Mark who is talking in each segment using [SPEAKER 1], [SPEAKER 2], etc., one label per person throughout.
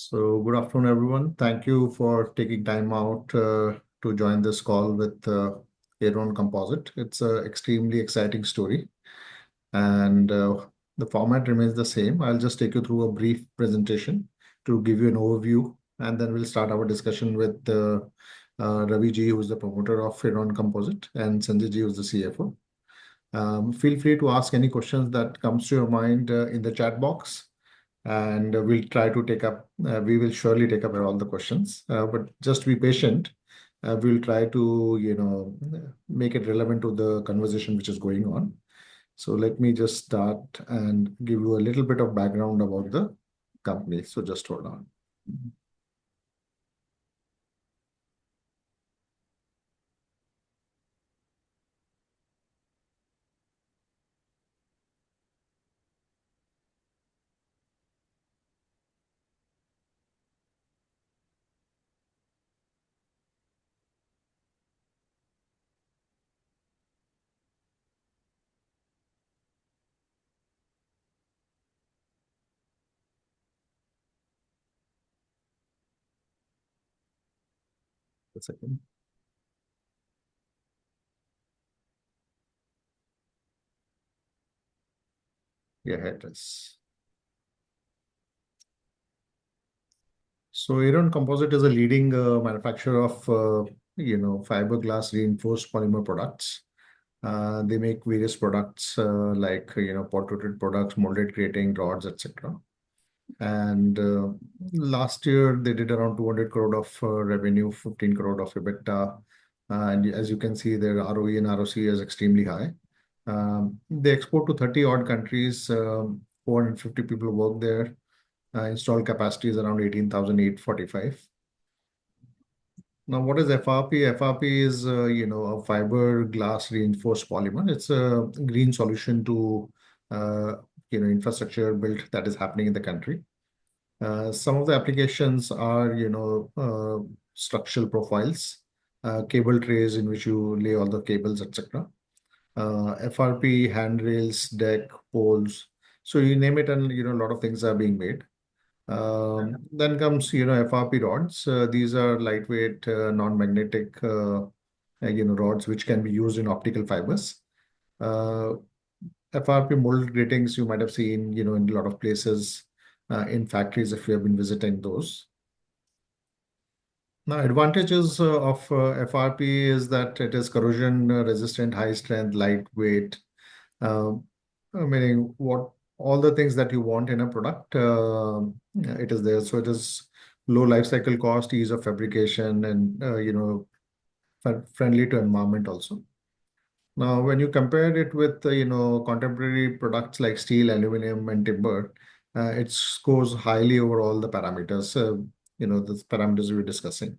[SPEAKER 1] So, good afternoon, everyone. Thank you for taking time out to join this call with Aeron Composite. It's an extremely exciting story, and the format remains the same. I'll just take you through a brief presentation to give you an overview, and then we'll start our discussion with Ravi ji, who's the promoter of Aeron Composite, and Sanjay ji, who's the CFO. Feel free to ask any questions that comes to your mind in the chat box, and we will surely take up all the questions, but just be patient. We'll try to make it relevant to the conversation which is going on. So let me just start and give you a little bit of background about the company. So just hold on. A second. Yeah, it is. So Aeron Composite is a leading manufacturer of fiberglass reinforced polymer products. They make various products like pot-coated products, molded grating, rods, etc. And last year they did around 200 crore of revenue, 15 crore of EBITDA. And as you can see, their ROE and ROC is extremely high. They export to 30 odd countries. 450 people work there. Installed capacity is around 18,845. Now, what is FRP? FRP is, a fiberglass reinforced polymer. It's a green solution to, uh, infrastructure built that is happening in the country. Some of the applications are, structural profiles, cable trays in which you lay all the cables, etc. FRP, handrails, deck, poles. So you name it, and a lot of things are being made. Then comes, FRP rods. These are lightweight, non-magnetic, rods which can be used in optical fibers. Uh, FRP mold gratings you might have seen, in a lot of places, in factories if you have been visiting those. Now, advantages of FRP is that it is corrosion resistant, high strength, lightweight, uh, meaning what all the things that you want in a product, it is there. So it is low life cycle cost, ease of fabrication, and friendly to environment also. Now, when you compare it with contemporary products like steel, aluminum, and timber, it scores highly over all the parameters. The parameters we're discussing.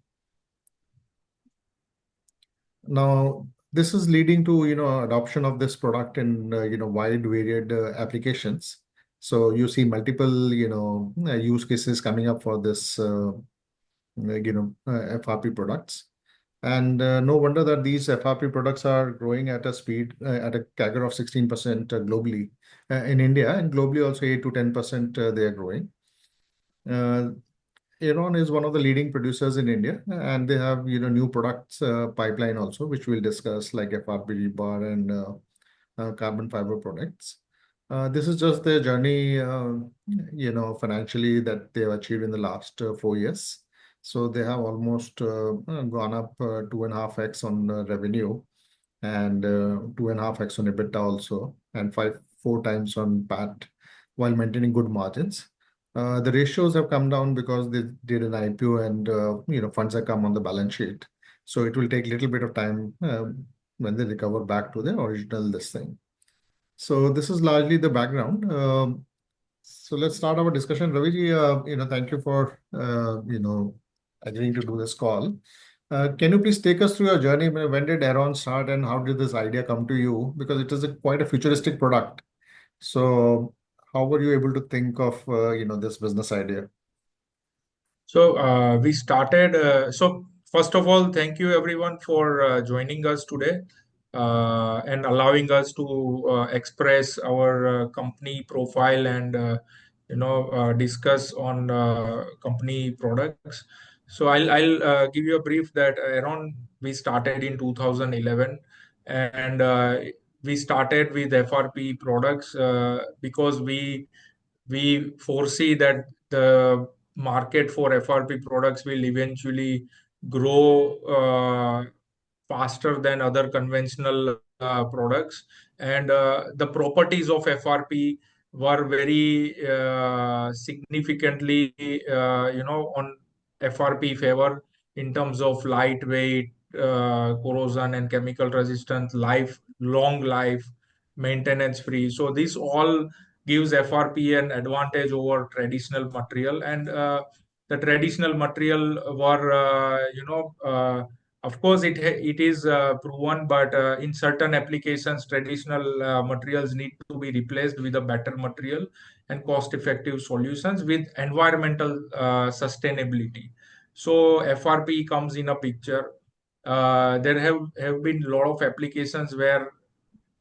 [SPEAKER 1] Now, this is leading to adoption of this product in wide varied applications. So you see multiple use cases coming up for this FRP products. And no wonder that these FRP products are growing at a speed at a CAGR of 16% globally in India, and globally also 8 to 10% they are growing. Aeron is one of the leading producers in India, and they have new products pipeline also, which we'll discuss, like FRP rebar and carbon fiber products. This is just their journey, financially that they have achieved in the last 4 years. So they have almost gone up 2.5x on revenue, and 2.5x on EBITDA also, and 4 times on PAT, while maintaining good margins. The ratios have come down because they did an IPO, and funds have come on the balance sheet. So it will take a little bit of time when they recover back to their original listing. So this is largely the background. So let's start our discussion. Raviji, thank you for agreeing to do this call. Can you please take us through your journey? When did Aeron start, and how did this idea come to you? Because it is quite a futuristic product. So how were you able to think of this business idea?
[SPEAKER 2] So we started. So first of all, thank you everyone for joining us today and allowing us to express our company profile and discuss on company products. So I'll give you a brief that around we started in 2011, and we started with FRP products because we foresee that the market for FRP products will eventually grow faster than other conventional products. And the properties of FRP were very significantly, on FRP favor in terms of lightweight, corrosion and chemical resistance, long life, maintenance free. So this all gives FRP an advantage over traditional material. And the traditional material were, of course, it is proven, but in certain applications, traditional materials need to be replaced with a better material and cost-effective solutions with environmental sustainability. So FRP comes in a picture. There have been a lot of applications where,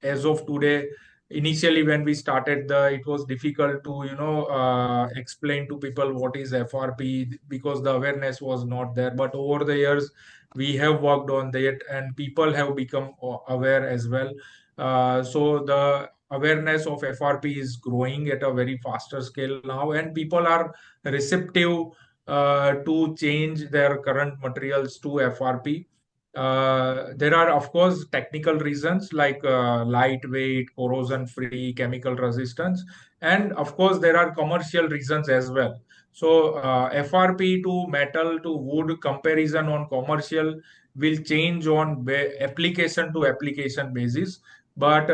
[SPEAKER 2] as of today, initially when we started, it was difficult to explain to people what is FRP because the awareness was not there. But over the years, we have worked on that, and people have become aware as well. So the awareness of FRP is growing at a very faster scale now, and people are receptive to change their current materials to FRP. There are, of course, technical reasons like lightweight, corrosion free, chemical resistance, and of course, there are commercial reasons as well. So, FRP to metal to wood comparison on commercial will change on application to application basis. But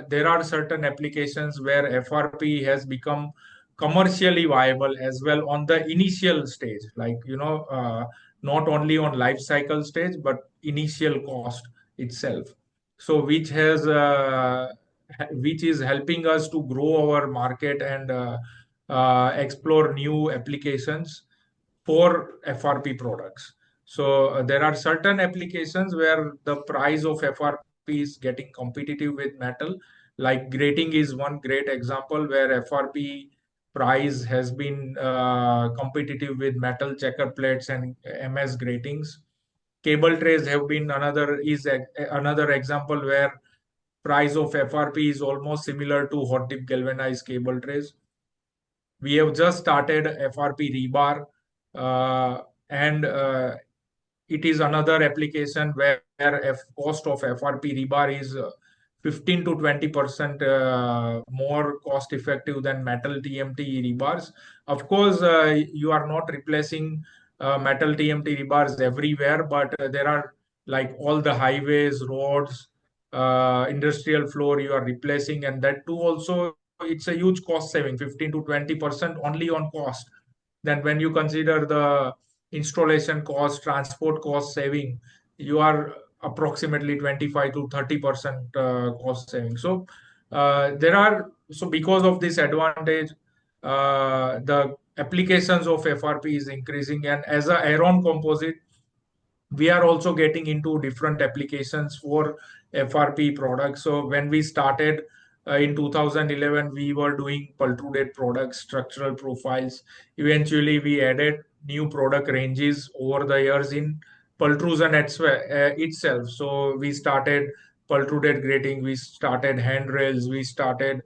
[SPEAKER 2] there are certain applications where FRP has become commercially viable as well on the initial stage, like, not only on life cycle stage, but initial cost itself. So which is helping us to grow our market and explore new applications for FRP products. So there are certain applications where the price of FRP is getting competitive with metal. Like grating is one great example where FRP price has been competitive with metal checker plates and MS gratings. Cable trays have been another example where price of FRP is almost similar to hot dip galvanized cable trays. We have just started FRP rebar, and it is another application where cost of FRP rebar is 15 to 20% more cost effective than metal TMT rebars. Of course, you are not replacing metal TMT rebars everywhere, but there are, like, all the highways, roads, industrial floor you are replacing, and that too also it's a huge cost saving, 15 to 20% only on cost. Then when you consider the installation cost, transport cost saving, you are approximately 25 to 30% cost saving. So because of this advantage, the applications of FRP is increasing, and as a Aeron composite, we are also getting into different applications for FRP products. So when we started in 2011, we were doing pultruded products, structural profiles. Eventually, we added new product ranges over the years in pultrusion itself. So we started pultruded grating, we started handrails, we started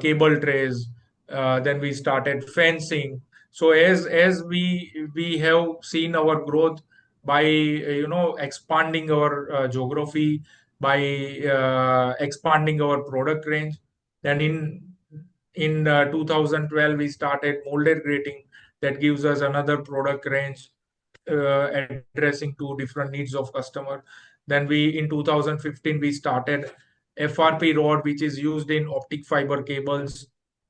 [SPEAKER 2] cable trays, then we started fencing. So as we have seen our growth by expanding our geography, by expanding our product range. Then in 2012 we started molded grating that gives us another product range addressing two different needs of customer. Then we in 2015 we started FRP rod, which is used in optic fiber cables.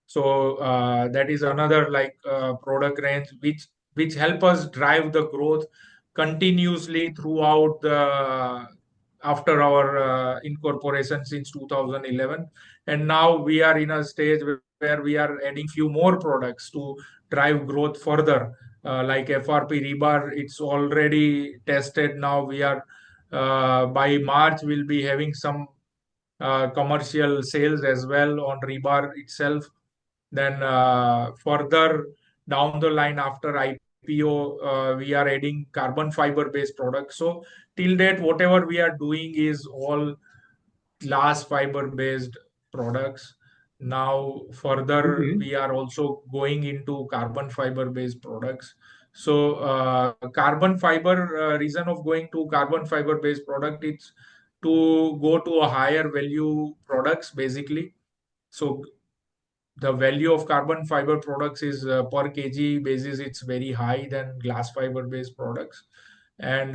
[SPEAKER 2] So that is another, like, product range which help us drive the growth continuously throughout the after our incorporation since 2011. And now we are in a stage where we are adding few more products to drive growth further, like FRP rebar. It's already tested. Now we are by March we'll be having some commercial sales as well on rebar itself. Then further down the line after IPO, we are adding carbon fiber based products. So till date, whatever we are doing is all glass fiber based products. Now further
[SPEAKER 1] Okay.
[SPEAKER 2] we are also going into carbon fiber based products. So carbon fiber, reason of going to carbon fiber based product, it's to go to a higher value products basically. So the value of carbon fiber products is per kg basis, it's very high than glass fiber based products. And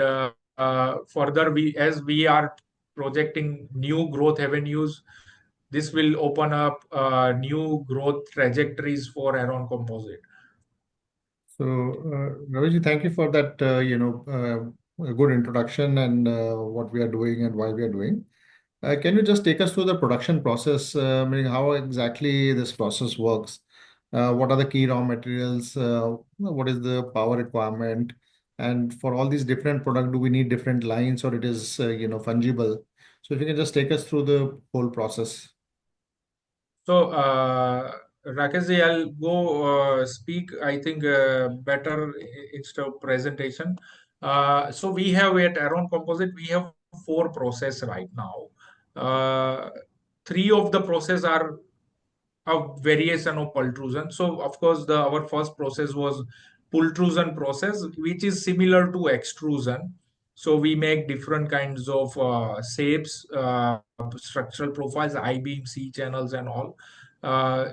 [SPEAKER 2] further, we as we are projecting new growth avenues, this will open up new growth trajectories for Aeron Composite.
[SPEAKER 1] So, Raviji, thank you for that, a good introduction and what we are doing and why we are doing. Can you just take us through the production process, meaning how exactly this process works? What are the key raw materials? What is the power requirement? And for all these different products, do we need different lines or it is, fungible? So if you can just take us through the whole process.
[SPEAKER 2] So, Rakeshji, I'll go speak, I think, better instead of presentation. So we have at Aeron Composite, we have four process right now. Uh, Three of the process are a variation of pultrusion. So of course, the our first process was pultrusion process, which is similar to extrusion. So we make different kinds of shapes, structural profiles, I-beam, C-channels, and all.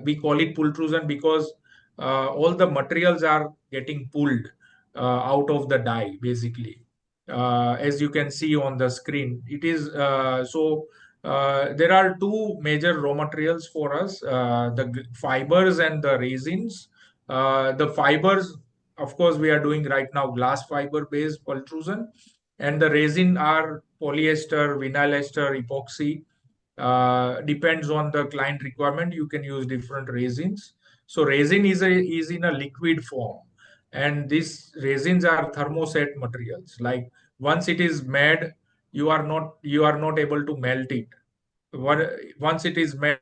[SPEAKER 2] We call it pultrusion because all the materials are getting pulled out of the die, basically. As you can see on the screen, it is so. There are two major raw materials for us, the fibers and the resins. The fibers, of course, we are doing right now glass fiber based pultrusion, and the resin are polyester, vinyl ester, epoxy. Depends on the client requirement. You can use different resins. So resin is in a liquid form, and these resins are thermoset materials. Like once it is made, you are not able to melt it. Once it is made,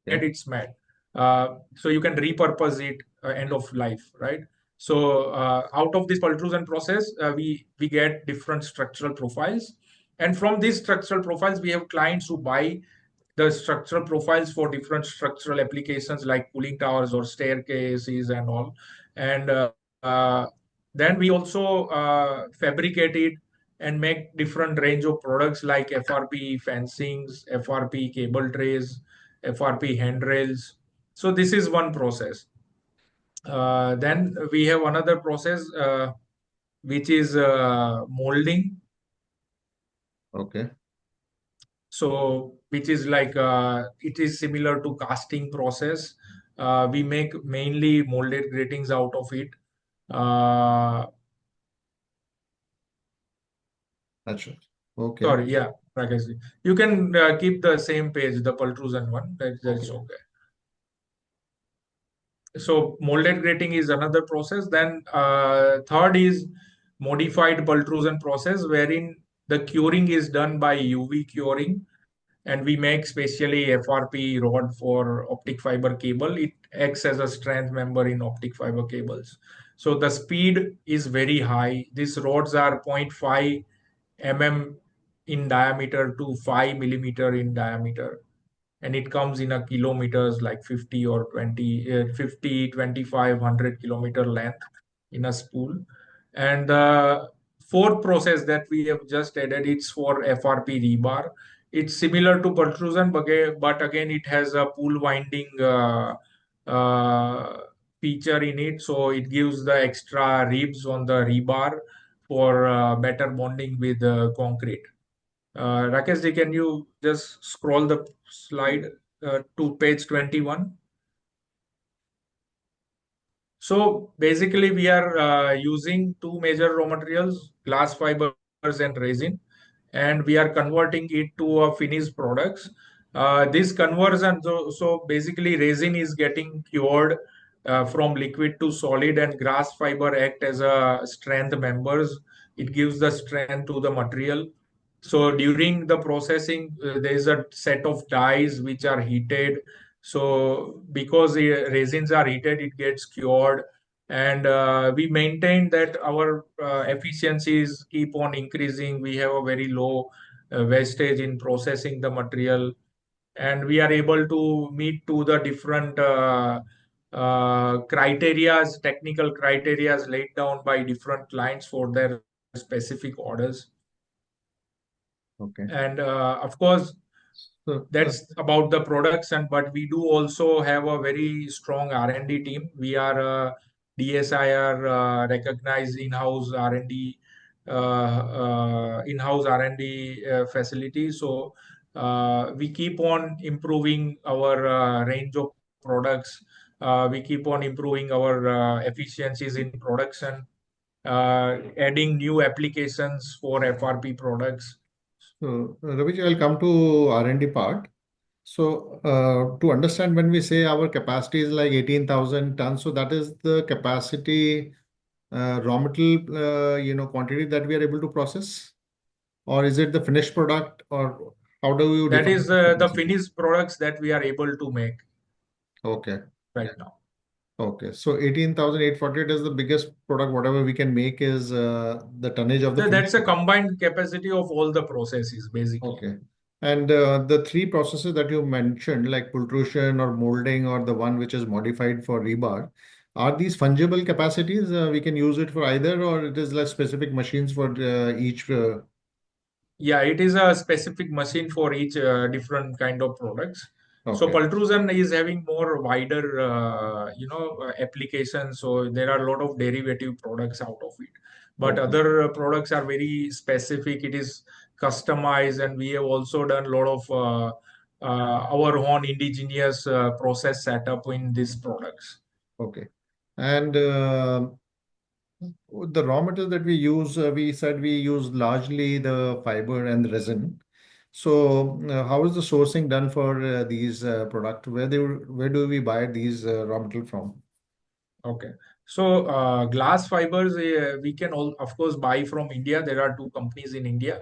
[SPEAKER 1] Okay.
[SPEAKER 2] it's made. So you can repurpose it end of life, right? So out of this pultrusion process, we get different structural profiles, and from these structural profiles, we have clients who buy the structural profiles for different structural applications like cooling towers or staircases and all. And uh, then we also fabricate it and make different range of products like FRP fencings, FRP cable trays, FRP handrails. So this is one process. Then we have another process which is molding.
[SPEAKER 1] Okay.
[SPEAKER 2] So which is like it is similar to casting process. We make mainly molded gratings out of it. Uh,
[SPEAKER 1] That's right. Okay.
[SPEAKER 2] Sorry, yeah, Rakesh. You can keep the same page, the pultrusion one. That's
[SPEAKER 1] Okay.
[SPEAKER 2] okay. So molded grating is another process. Then third is modified pultrusion process, wherein the curing is done by UV curing, and we make specially FRP rod for optic fiber cable. It acts as a strength member in optic fiber cables. So the speed is very high. These rods are zero point 0.5 mm in diameter to 5 millimeter in diameter, and it comes in a kilometers like 50 or 20 50 25 100 kilometer length in a spool. And the fourth process that we have just added, it's for FRP rebar. It's similar to pultrusion, but again it has a pool winding uh, feature in it, so it gives the extra ribs on the rebar for better bonding with concrete. Rakesh, can you just scroll the slide to page 21? So basically, we are using two major raw materials, glass fibers and resin, and we are converting it to a finished products. This conversion, so basically, resin is getting cured from liquid to solid, and glass fiber act as a strength members. It gives the strength to the material. So during the processing, there is a set of dyes which are heated. So because the resins are heated, it gets cured, and we maintain that our efficiencies keep on increasing. We have a very low wastage in processing the material, and we are able to meet to the different criterias, technical criterias laid down by different clients for their specific orders.
[SPEAKER 1] Okay.
[SPEAKER 2] And of course,
[SPEAKER 1] So,
[SPEAKER 2] that's about the products. And but we do also have a very strong R&D team. We are a DSIR recognized in-house R&D facility. So we keep on improving our range of products. We keep on improving our efficiencies in production, adding new applications for FRP products.
[SPEAKER 1] Ravi, I'll come to R&D part. So, to understand when we say our capacity is like 18,000 tons, so that is the capacity, raw material, quantity that we are able to process, or is it the finished product, or how do you
[SPEAKER 2] That
[SPEAKER 1] define
[SPEAKER 2] is
[SPEAKER 1] the
[SPEAKER 2] the
[SPEAKER 1] capacity?
[SPEAKER 2] finished products that we are able to make
[SPEAKER 1] Okay.
[SPEAKER 2] right now.
[SPEAKER 1] Okay. So 18,848 is the biggest product, whatever we can make is the tonnage of the
[SPEAKER 2] So
[SPEAKER 1] finished
[SPEAKER 2] that's a
[SPEAKER 1] product.
[SPEAKER 2] combined capacity of all the processes, basically.
[SPEAKER 1] Okay. And the three processes that you mentioned, like pultrusion or molding or the one which is modified for rebar, are these fungible capacities? We can use it for either, or it is like specific machines for each.
[SPEAKER 2] Yeah, it is a specific machine for each different kind of products. So
[SPEAKER 1] Okay.
[SPEAKER 2] pultrusion is having more wider, applications. So there are a lot of derivative products out of it. But
[SPEAKER 1] Okay.
[SPEAKER 2] other products are very specific. It is customized, and we have also done a lot of our own indigenous process setup in these products.
[SPEAKER 1] Okay. And the raw material that we use, we said we use largely the fiber and resin. So, how is the sourcing done for these products? Where do we buy these raw material from?
[SPEAKER 2] Okay. So glass fibers, we can all, of course, buy from India. There are two companies in India,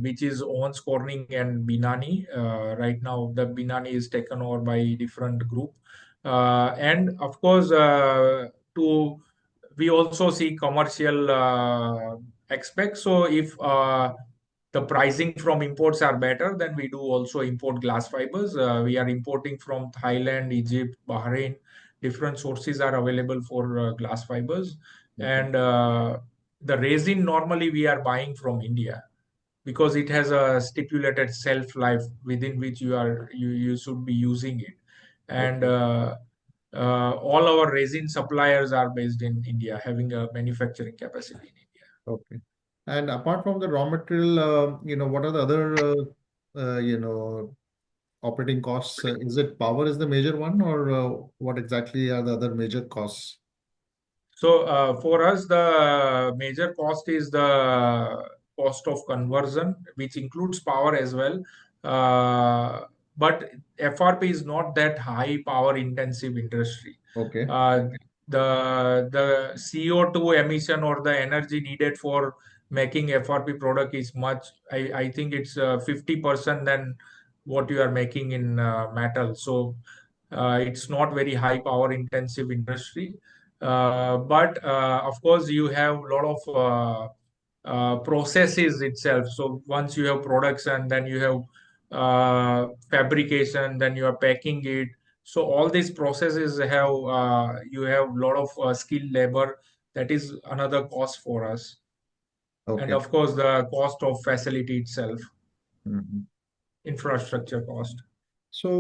[SPEAKER 2] which is Owens Corning and Binani. Right now, the Binani is taken over by different group. And of course, to we also see commercial aspects. So if the pricing from imports are better, then we do also import glass fibers. We are importing from Thailand, Egypt, Bahrain. Different sources are available for glass fibers.
[SPEAKER 1] Okay.
[SPEAKER 2] And the resin normally we are buying from India because it has a stipulated shelf life within which you should be using it. And
[SPEAKER 1] Okay.
[SPEAKER 2] all our resin suppliers are based in India, having a manufacturing capacity in India.
[SPEAKER 1] Okay. And apart from the raw material, what are the other, operating costs? Is it power is the major one, or what exactly are the other major costs?
[SPEAKER 2] So for us, the major cost is the cost of conversion, which includes power as well. Uh, but FRP is not that high power intensive industry.
[SPEAKER 1] Okay.
[SPEAKER 2] Uh, the CO2 emission or the energy needed for making FRP product is much. I think it's 50% than what you are making in metal. So it's not very high power intensive industry. But of course, you have a lot of processes itself. So once you have production, then you have fabrication, then you are packing it. So all these processes have you have a lot of skilled labor. That is another cost for us, and
[SPEAKER 1] Okay.
[SPEAKER 2] of course the cost of facility itself,
[SPEAKER 1] Mhm.
[SPEAKER 2] infrastructure cost.
[SPEAKER 1] So,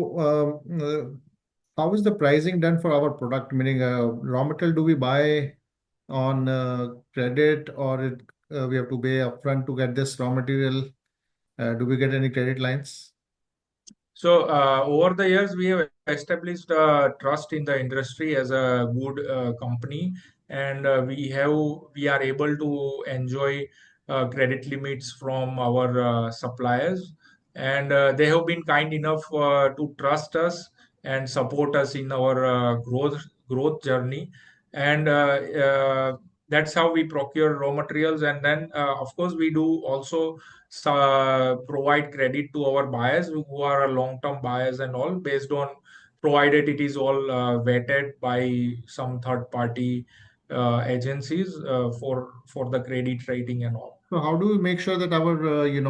[SPEAKER 1] how is the pricing done for our product? Meaning, raw material, do we buy on credit, or we have to pay upfront to get this raw material? Do we get any credit lines?
[SPEAKER 2] So over the years, we have established trust in the industry as a good company, and we are able to enjoy credit limits from our suppliers, and they have been kind enough to trust us and support us in our growth journey. And that's how we procure raw materials. And then of course we do also provide credit to our buyers who are long term buyers and all, based on, provided it is all vetted by some third party agencies for the credit rating and all.
[SPEAKER 1] So how do we make sure that our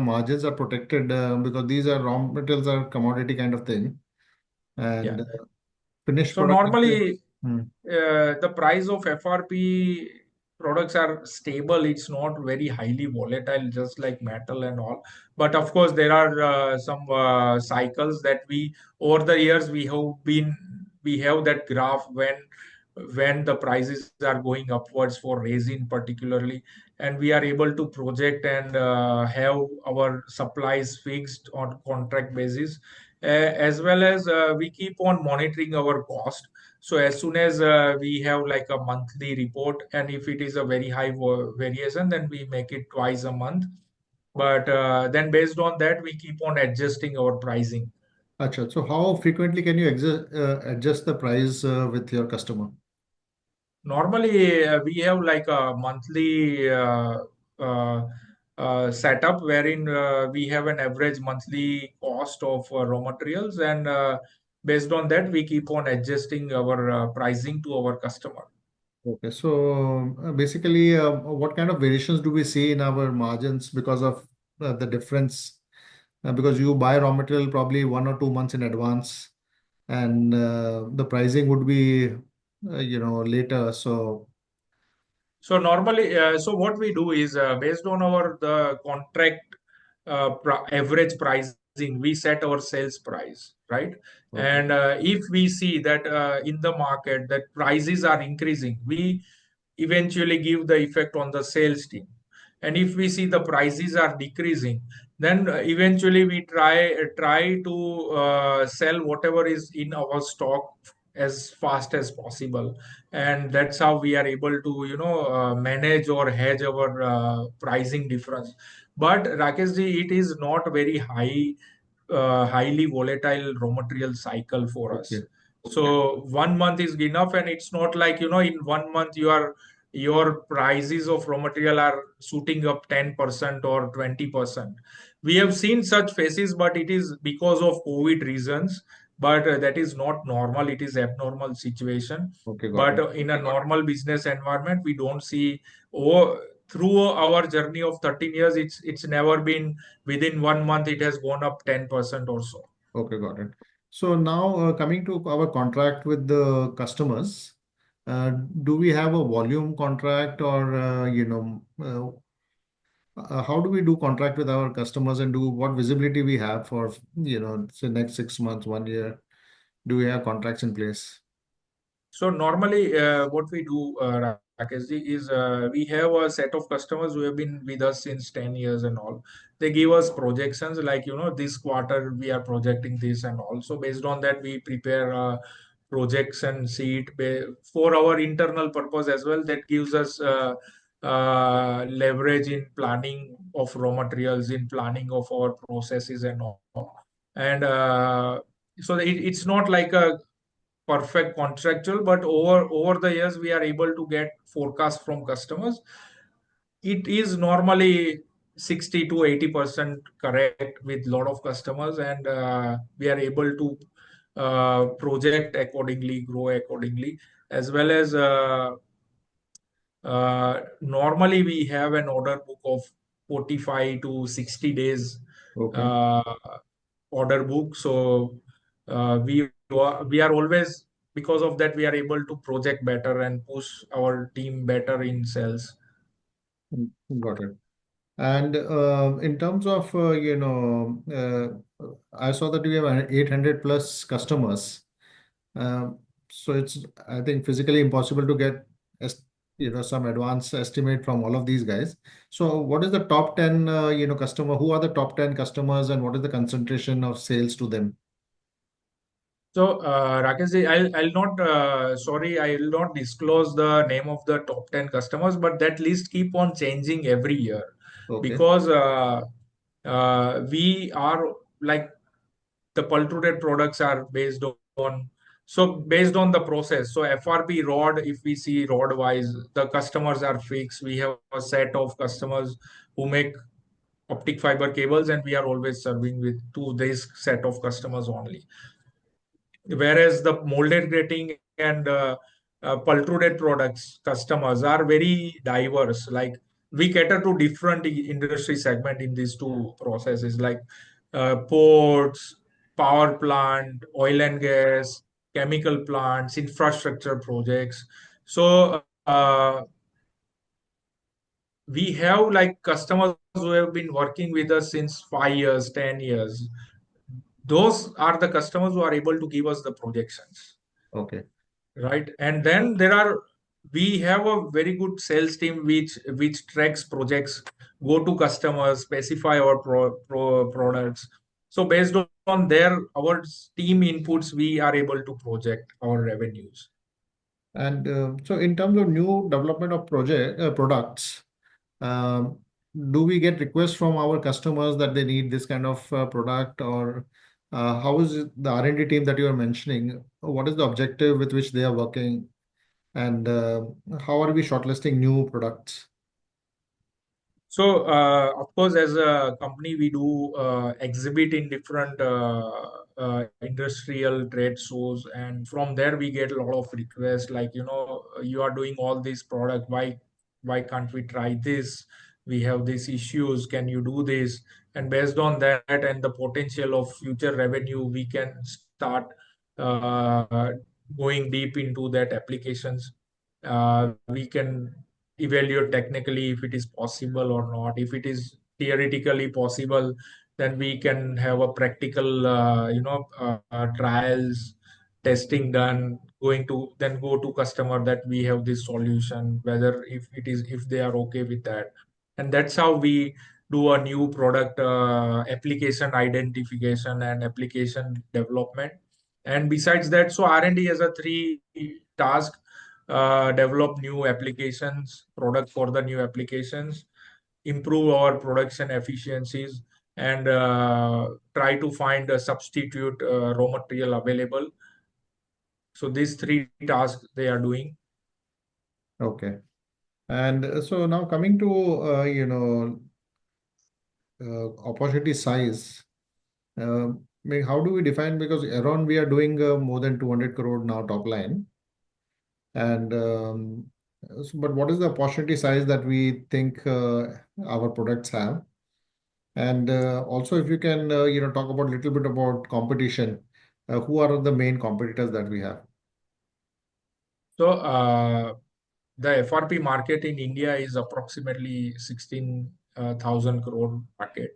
[SPEAKER 1] margins are protected, because these are raw materials are commodity kind of thing,
[SPEAKER 2] Yeah.
[SPEAKER 1] and finished
[SPEAKER 2] So
[SPEAKER 1] product.
[SPEAKER 2] normally
[SPEAKER 1] Hmm.
[SPEAKER 2] the price of FRP products are stable. It's not very highly volatile, just like metal and all. But of course, there are some cycles that we, over the years, we have that graph when the prices are going upwards for resin particularly, and we are able to project and have our supplies fixed on contract basis, as well as we keep on monitoring our cost. So as soon as we have like a monthly report, and if it is a very high variation, then we make it twice a month. But then based on that, we keep on adjusting our pricing.
[SPEAKER 1] Acha, so how frequently can you adjust the price with your customer?
[SPEAKER 2] Normally, we have like a monthly uh, setup wherein we have an average monthly cost of raw materials, and based on that, we keep on adjusting our pricing to our customer.
[SPEAKER 1] Okay, so basically, what kind of variations do we see in our margins because of the difference? Because you buy raw material probably 1 or 2 months in advance, and the pricing would be, later. So,
[SPEAKER 2] So normally, so what we do is based on our the contract average pricing, we set our sales price, right?
[SPEAKER 1] okay,
[SPEAKER 2] And if we see that in the market that prices are increasing, we eventually give the effect on the sales team. And if we see the prices are decreasing, then eventually we try to sell whatever is in our stock as fast as possible, and that's how we are able to manage or hedge our pricing difference. But Rakesh ji, it is not very highly volatile raw material cycle for
[SPEAKER 1] okay,
[SPEAKER 2] us. So 1 month is enough, and it's not like in 1 month your prices of raw material are shooting up 10% or 20%. We have seen such phases, but it is because of COVID reasons. But that is not normal; it is abnormal situation.
[SPEAKER 1] okay, got
[SPEAKER 2] But
[SPEAKER 1] it.
[SPEAKER 2] in a normal business environment, we don't see. Oh, through our journey of 13 years, it's never been within 1 month it has gone up 10% or so.
[SPEAKER 1] Okay, got it. So now, coming to our contract with the customers, do we have a volume contract, or how do we do contract with our customers, and do what visibility we have for, say next 6 months, 1 year? Do we have contracts in place?
[SPEAKER 2] So normally, what we do, Rakesh ji, is we have a set of customers who have been with us since 10 years and all. They give us projections like, this quarter we are projecting this and all. So based on that, we prepare projection sheet for our internal purpose as well. That gives us leverage in planning of raw materials, in planning of our processes and all. And so it's not like a perfect contractual, but over the years we are able to get forecast from customers. It is normally 60 to 80% correct with lot of customers, and we are able to project accordingly, grow accordingly, as well as normally we have an order book of 45 to 60 days
[SPEAKER 1] Okay.
[SPEAKER 2] uh, order book. So we are always, because of that, we are able to project better and push our team better in sales.
[SPEAKER 1] Got it. And in terms of, I saw that you have 800 plus customers. Um, so it's, I think, physically impossible to get, as some advance estimate from all of these guys. So what is the top 10, customer? Who are the top 10 customers, and what is the concentration of sales to them?
[SPEAKER 2] So, Rakesh ji, I'll not, sorry, I'll not disclose the name of the top 10 customers, but that list keep on changing every year,
[SPEAKER 1] Okay.
[SPEAKER 2] because we are like, the pultruded products are based on So based on the process, so FRP rod, if we see rod wise, the customers are fixed. We have a set of customers who make optic fiber cables, and we are always serving with to this set of customers only. Whereas the molded grating and pultruded products customers are very diverse. Like we cater to different industry segment in these two processes, like ports, power plant, oil and gas, chemical plants, infrastructure projects. So we have like customers who have been working with us since 5 years, 10 years. Those are the customers who are able to give us the projections,
[SPEAKER 1] Okay.
[SPEAKER 2] right? And then we have a very good sales team which tracks projects, go to customers, specify our products. So based on their our team inputs, we are able to project our revenues.
[SPEAKER 1] And so in terms of new development of project products, um, do we get requests from our customers that they need this kind of product, or how is the R&D team that you are mentioning? What is the objective with which they are working, and how are we shortlisting new products?
[SPEAKER 2] So, of course, as a company, we do exhibit in different industrial trade shows, and from there we get a lot of requests. Like, you are doing all these product. Why can't we try this? We have these issues. Can you do this? And based on that and the potential of future revenue, we can start uh, going deep into that applications. We can evaluate technically if it is possible or not. If it is theoretically possible, then we can have a practical, trials, testing done. Going to then go to customer that we have this solution, whether if they are okay with that, and that's how we do a new product application identification and application development. And besides that, so R&D has a three task: develop new applications, product for the new applications, improve our production efficiencies, and try to find a substitute raw material available. So these three tasks they are doing.
[SPEAKER 1] Okay. And so now coming to opportunity size. I mean, how do we define? Because Aeron, we are doing more than 200 crore now top line. And but what is the opportunity size that we think our products have? And also, if you can, talk about a little bit about competition. Who are the main competitors that we have?
[SPEAKER 2] So the FRP market in India is approximately 16,000 crore market.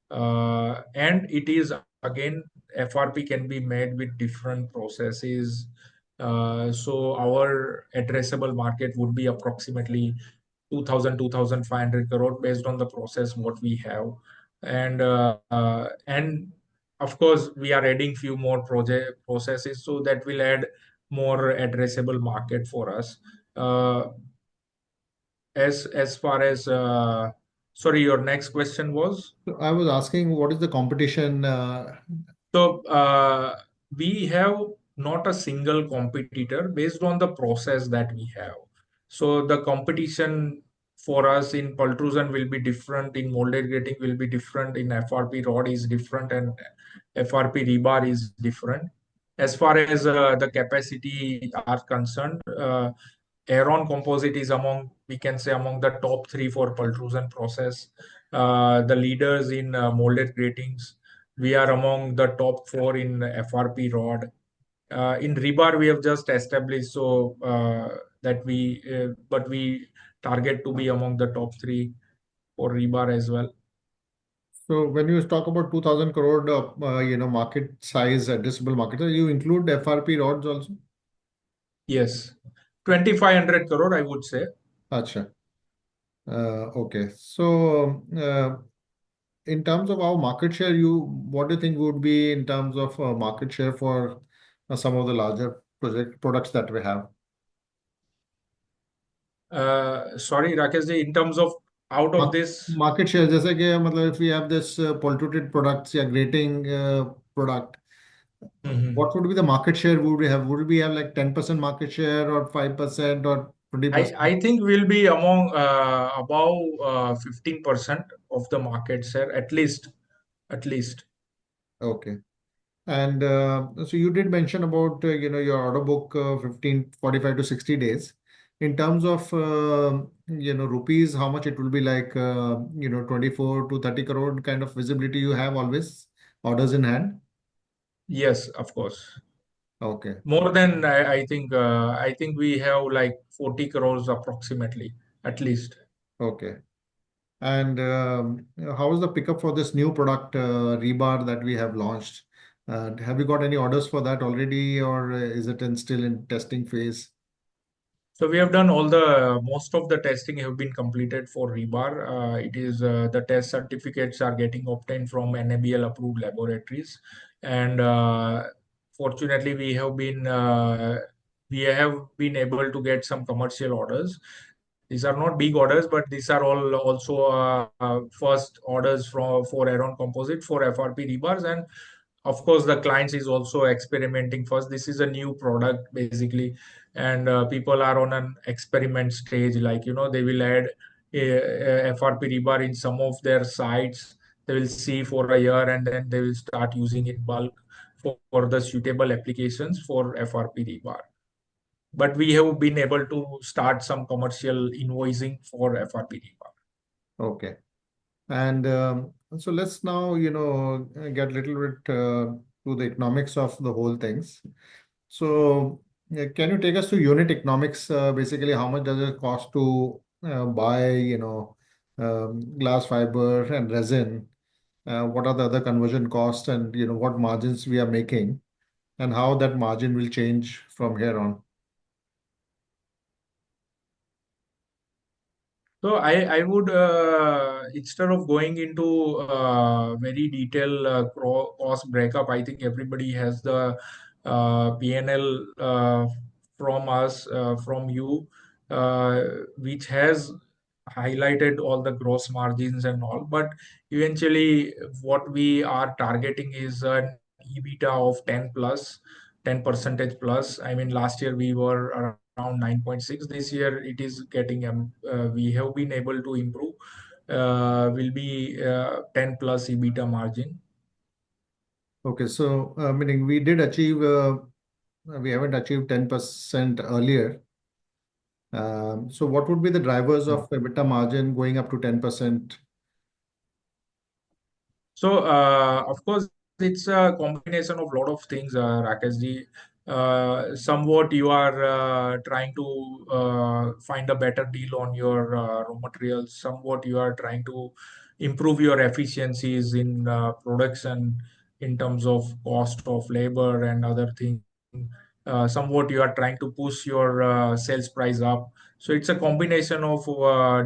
[SPEAKER 2] And it is again, FRP can be made with different processes. So our addressable market would be approximately 2,500 crore based on the process what we have. And of course we are adding few more project processes, so that will add more addressable market for us. Uh, as far as sorry, your next question was?
[SPEAKER 1] So I was asking, what is the competition?
[SPEAKER 2] So we have not a single competitor based on the process that we have. So the competition for us in pultrusion will be different, in molded grating will be different, in FRP rod is different, and FRP rebar is different. As far as the capacity are concerned, Aeron Composite is among, we can say, among the top three for pultrusion process. The leaders in molded gratings, we are among the top four in FRP rod. In rebar, we have just established, so but we target to be among the top three for rebar as well.
[SPEAKER 1] So when you talk about 2,000 crore, market size, addressable market, so you include FRP rods also?
[SPEAKER 2] Yes, 2,500 crore, I would say.
[SPEAKER 1] Acha. Okay. So in terms of our market share, what do you think would be in terms of market share for some of the larger products that we have?
[SPEAKER 2] Sorry, Rakesh ji, in terms of out of this.
[SPEAKER 1] Market share जैसे कि मतलब if we have this polluted products या grating product,
[SPEAKER 2] Mhm.
[SPEAKER 1] What would be the market share would we have? Would we have like 10% market share or 5% or 20%?
[SPEAKER 2] I think we'll be among above 15% of the market share at least. At least.
[SPEAKER 1] Okay. And so you did mention about your order book 15 45 to 60 days. In terms of rupees, how much it will be like 24 to 30 crore kind of visibility you have always orders in hand?
[SPEAKER 2] Yes, of course.
[SPEAKER 1] Okay.
[SPEAKER 2] More than I think we have like 40 crores approximately, at least.
[SPEAKER 1] Okay. And how is the pickup for this new product rebar that we have launched? Have you got any orders for that already, or is it still in testing phase?
[SPEAKER 2] So we have done all the most of the testing have been completed for rebar. It is the test certificates are getting obtained from NABL approved laboratories, and fortunately we have been able to get some commercial orders. These are not big orders, but these are all also first orders for Aeron Composite for FRP rebars, and of course the clients is also experimenting first. This is a new product basically, and people are on an experiment stage. Like they will add a FRP rebar in some of their sites. They will see for a year, and then they will start using it bulk for the suitable applications for FRP rebar. But we have been able to start some commercial invoicing for FRP rebar.
[SPEAKER 1] Okay. And so let's now, get a little bit to the economics of the whole things. So can you take us to unit economics? Basically, how much does it cost to buy, glass fiber and resin? What are the other conversion costs, and what margins we are making, and how that margin will change from here on?
[SPEAKER 2] So I would instead of going into very detailed cost breakup, I think everybody has the PNL from us from you, uh, which has highlighted all the gross margins and all. But eventually, what we are targeting is an EBITDA of 10 plus, 10 percentage plus. I mean, last year we were around 9.6. This year it is getting we have been able to improve, will be 10 plus EBITDA margin.
[SPEAKER 1] Okay, so meaning we did achieve, we haven't achieved 10% earlier. So what would be the drivers of EBITDA margin going up to 10%?
[SPEAKER 2] So, of course, it's a combination of lot of things, Rakesh ji. Somewhat you are trying to find a better deal on your raw materials. Somewhat you are trying to improve your efficiencies in production in terms of cost of labor and other things. Somewhat you are trying to push your sales price up. So it's a combination of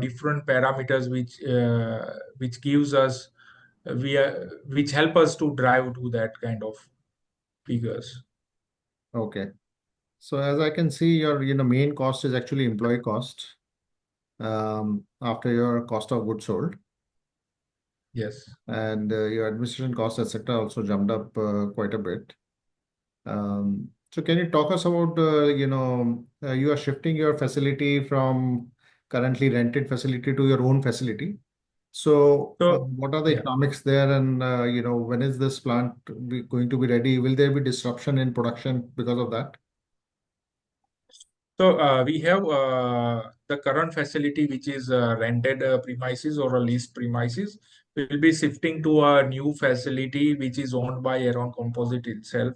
[SPEAKER 2] different parameters which gives us which help us to drive to that kind of figures.
[SPEAKER 1] Okay. So as I can see, your main cost is actually employee cost after your cost of goods sold,
[SPEAKER 2] Yes.
[SPEAKER 1] and your administration costs, etc., also jumped up quite a bit. So can you talk us about you are shifting your facility from currently rented facility to your own facility. So
[SPEAKER 2] So
[SPEAKER 1] what are the
[SPEAKER 2] yeah.
[SPEAKER 1] economics there, and when is this plant going to be ready? Will there be disruption in production because of that?
[SPEAKER 2] So we have the current facility, which is rented premises or a leased premises. We'll be shifting to a new facility, which is owned by Aeron Composite itself,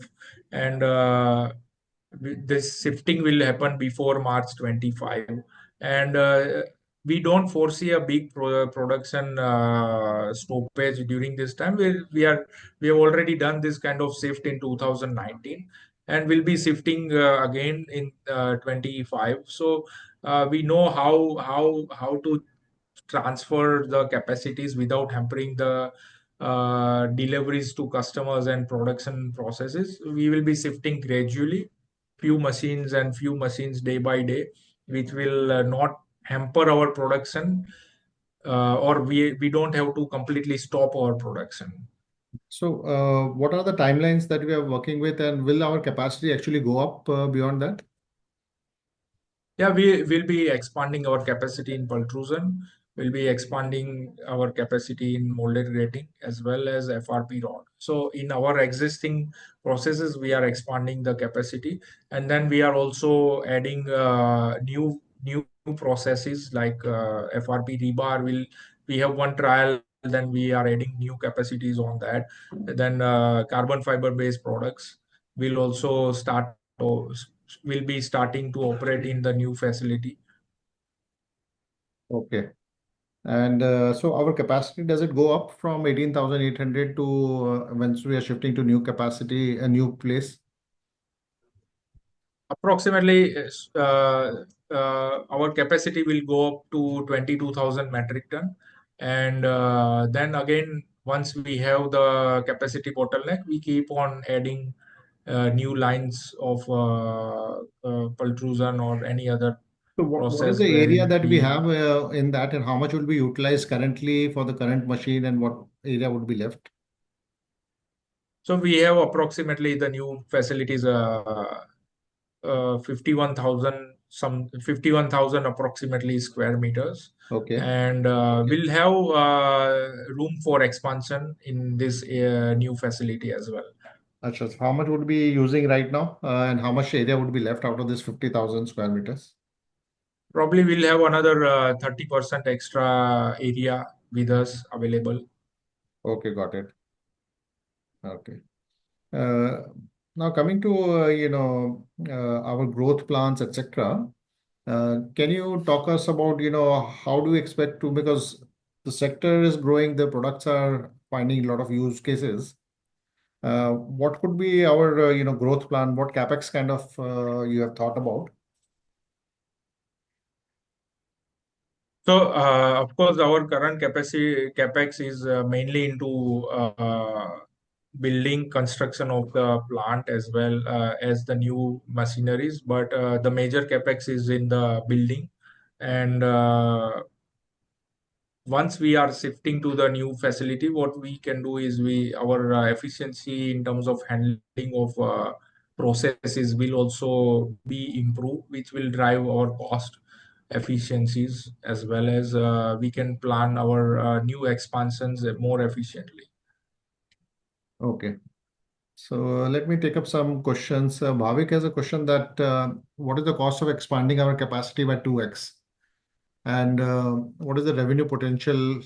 [SPEAKER 2] and this shifting will happen before March 25, and we don't foresee a big production stoppage during this time. We have already done this kind of shift in 2019, and we'll be shifting again in 25. So we know how to transfer the capacities without hampering the deliveries to customers and production processes. We will be shifting gradually, few machines day by day, which will not hamper our production, or we don't have to completely stop our production.
[SPEAKER 1] So, what are the timelines that we are working with, and will our capacity actually go up beyond that?
[SPEAKER 2] Yeah, we will be expanding our capacity in pultrusion. We'll be expanding our capacity in molded grating as well as FRP rod. So in our existing processes, we are expanding the capacity, and then we are also adding new processes like FRP rebar. Will we have one trial? Then we are adding new capacities on that. Then carbon fiber based products will also start will be starting to operate in the new facility.
[SPEAKER 1] Okay. And so our capacity, does it go up from 18,800 to once we are shifting to new capacity, a new place?
[SPEAKER 2] Approximately, our capacity will go up to 22,000 metric ton. And then again, once we have the capacity bottleneck, we keep on adding new lines of pultrusion or any other
[SPEAKER 1] So what is
[SPEAKER 2] process
[SPEAKER 1] the area
[SPEAKER 2] wherein
[SPEAKER 1] that we
[SPEAKER 2] we
[SPEAKER 1] have in that, and how much will be utilized currently for the current machine, and what area would be left?
[SPEAKER 2] so we have approximately the new facilities 51,000 some 51,000 approximately square meters,
[SPEAKER 1] Okay.
[SPEAKER 2] and we'll have room for expansion in this new facility as well.
[SPEAKER 1] Achha, so how much would be using right now, and how much area would be left out of this 50,000 square meters?
[SPEAKER 2] Probably we'll have another 30% extra area with us available.
[SPEAKER 1] Okay, got it. Okay. Uh, Now coming to our growth plans, etc. Can you talk us about how do you expect to, because the sector is growing, the products are finding a lot of use cases. What could be our growth plan? What capex kind of you have thought about?
[SPEAKER 2] So, of course, our current capacity capex is mainly into building construction of the plant as well as the new machineries. But the major capex is in the building, and once we are shifting to the new facility, what we can do is we our efficiency in terms of handling of processes will also be improved, which will drive our cost efficiencies as well as we can plan our new expansions more efficiently.
[SPEAKER 1] Okay. So let me take up some questions. Bhavik has a question that what is the cost of expanding our capacity by 2x? And what is the revenue potential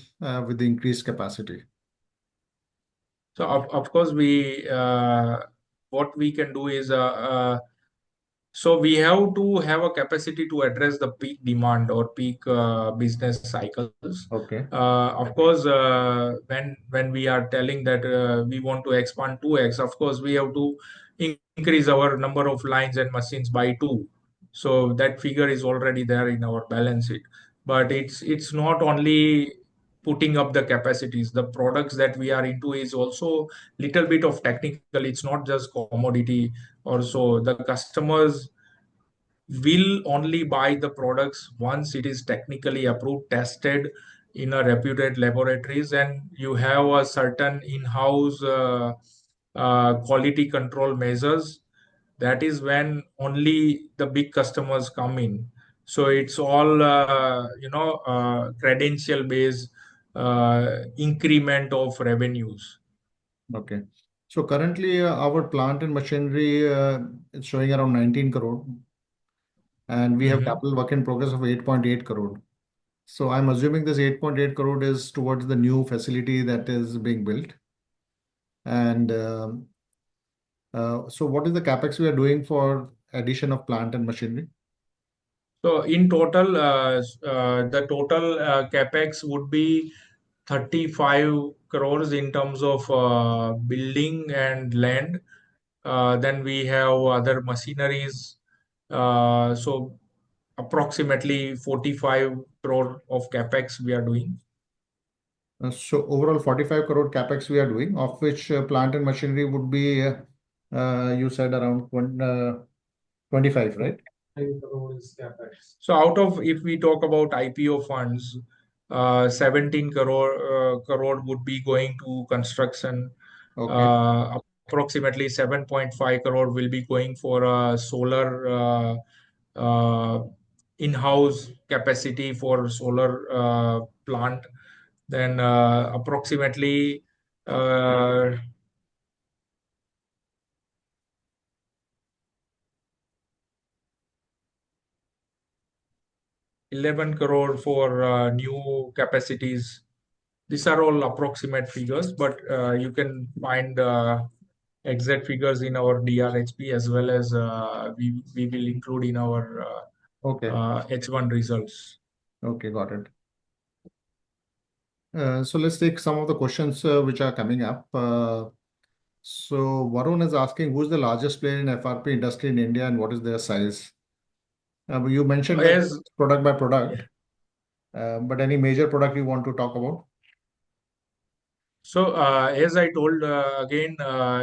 [SPEAKER 1] with the increased capacity?
[SPEAKER 2] So of course we what we can do is so we have to have a capacity to address the peak demand or peak business cycles.
[SPEAKER 1] Okay.
[SPEAKER 2] Of course, when we are telling that we want to expand 2x, of course we have to increase our number of lines and machines by two. So that figure is already there in our balance sheet. But it's not only putting up the capacities. The products that we are into is also little bit of technical. It's not just commodity or so. The customers will only buy the products once it is technically approved, tested in a reputed laboratories, and you have a certain in-house quality control measures. That is when only the big customers come in. So it's all credential based increment of revenues.
[SPEAKER 1] Okay. So currently, our plant and machinery is showing around 19 crore, and we have
[SPEAKER 2] Mhm.
[SPEAKER 1] capital work in progress of 8.8 crore. So I'm assuming this 8.8 crore is towards the new facility that is being built. And so what is the capex we are doing for addition of plant and machinery?
[SPEAKER 2] So in total, the total capex would be 35 crores in terms of building and land. Then we have other machineries. So approximately 45 crore of capex we are doing.
[SPEAKER 1] So overall 45 crore capex we are doing, of which plant and machinery would be, you said around 25, right?
[SPEAKER 2] So out of, if we talk about IPO funds, 17 crore would be going to construction.
[SPEAKER 1] Okay.
[SPEAKER 2] Uh, Approximately 7.5 crore will be going for a solar in-house capacity for solar plant. Then approximately uh, 11 crore for new capacities. These are all approximate figures, but you can find exact figures in our DRHP, as well as we will include in our
[SPEAKER 1] Okay.
[SPEAKER 2] H1 results.
[SPEAKER 1] Okay. Got it. So let's take some of the questions which are coming up. So Varun is asking, who's the largest player in FRP industry in India and what is their size? You mentioned that
[SPEAKER 2] As
[SPEAKER 1] product by product, but any major product you want to talk about?
[SPEAKER 2] So, as I told again,